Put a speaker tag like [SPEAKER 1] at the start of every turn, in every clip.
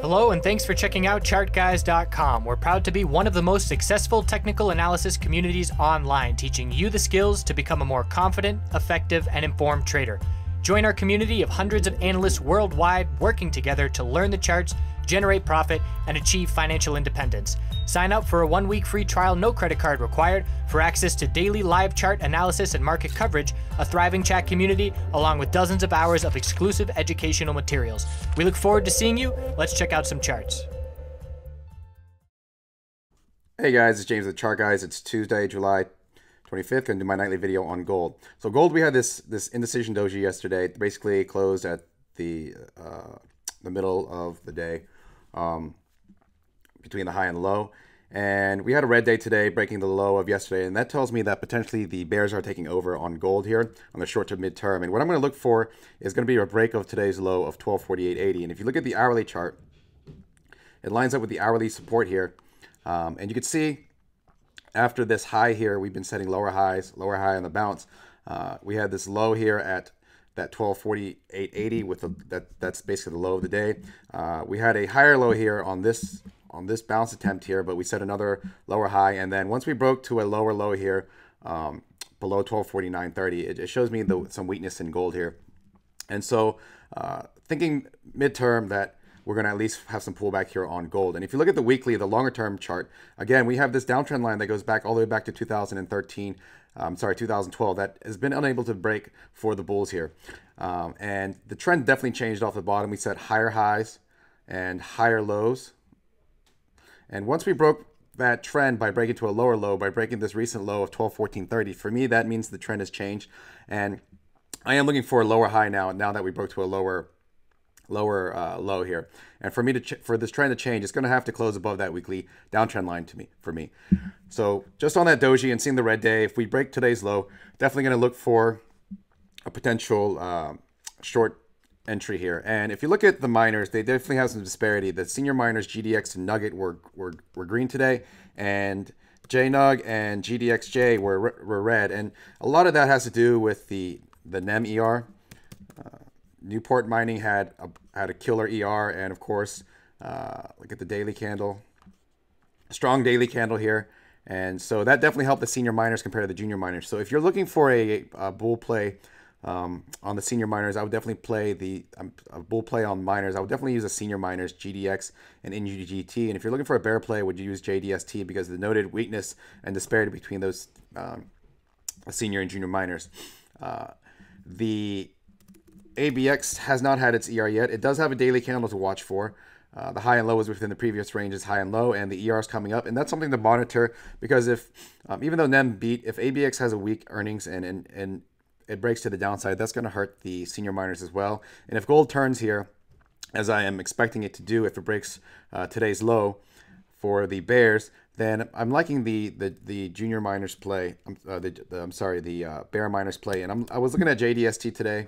[SPEAKER 1] Hello and thanks for checking out ChartGuys.com. We're proud to be one of the most successful technical analysis communities online, teaching you the skills to become a more confident, effective, and informed trader. Join our community of hundreds of analysts worldwide working together to learn the charts, generate profit, and achieve financial independence. Sign up for a 1-week free trial, no credit card required, for access to daily live chart analysis and market coverage, a thriving chat community, along with dozens of hours of exclusive educational materials. We look forward to seeing you. Let's check out some charts.
[SPEAKER 2] Hey guys, it's James of the Chart Guys. It's Tuesday, July 25th, and do my nightly video on gold. So gold, we had this indecision doji yesterday. It basically closed at the middle of the day, between the high and low, and we had a red day today, breaking the low of yesterday, and that tells me that potentially the bears are taking over on gold here on the short to mid-term. And what I'm going to look for is going to be a break of today's low of 1248.80. And if you look at the hourly chart, it lines up with the hourly support here, and you can see after this high here, we've been setting lower highs, lower high on the bounce. We had this low here at that 1248.80 with that's basically the low of the day. We had a higher low here on this bounce attempt here, but we set another lower high, and then once we broke to a lower low here below 1249.30, it shows me some weakness in gold here. And so thinking midterm that we're going to at least have some pullback here on gold. And if you look at the weekly, the longer term chart, again, we have this downtrend line that goes back all the way back to 2012, that has been unable to break for the bulls here. And the trend definitely changed off the bottom. We set higher highs and higher lows. And once we broke that trend by breaking to a lower low, by breaking this recent low of 1214.30, for me, that means the trend has changed. And I am looking for a lower high now that we broke to a lower low here, and for me for this trend to change, it's going to have to close above that weekly downtrend line for me. So just on that doji and seeing the red day, if we break today's low, definitely going to look for a potential short entry here. And if you look at the miners, they definitely have some disparity. The senior miners, GDX and Nugget, were green today, and JNUG and GDXJ were red, and a lot of that has to do with the NEM ER. Newport Mining had a killer ER, and of course, look at the daily candle, strong daily candle here, and so that definitely helped the senior miners compared to the junior miners. So if you're looking for a bull play on the senior miners, I would definitely play a bull play on miners. I would definitely use the senior miners, GDX and NUGT. And if you're looking for a bear play, would you use JDST because of the noted weakness and disparity between those senior and junior miners. The ABX has not had its ER yet. It does have a daily candle to watch for. The high and low is within the previous ranges, high and low, and the ER is coming up, and that's something to monitor because if even though NEM beat, if ABX has a weak earnings and it breaks to the downside, that's going to hurt the senior miners as well. And if gold turns here, as I am expecting it to do, if it breaks today's low for the bears, then I'm liking the junior miners play. The bear miners play, and I was looking at JDST today.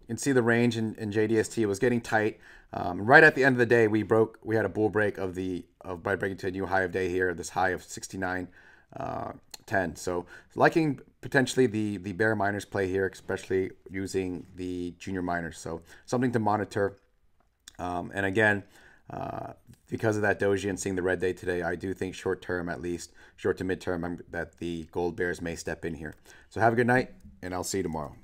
[SPEAKER 2] You can see the range in JDST. It was getting tight. Right at the end of the day, we had a bull break by breaking to a new high of day here, this high of 69.10. So liking potentially the bear miners play here, especially using the junior miners. So something to monitor. And again, because of that doji and seeing the red day today, I do think short term, at least short to mid term, that the gold bears may step in here. So have a good night, and I'll see you tomorrow.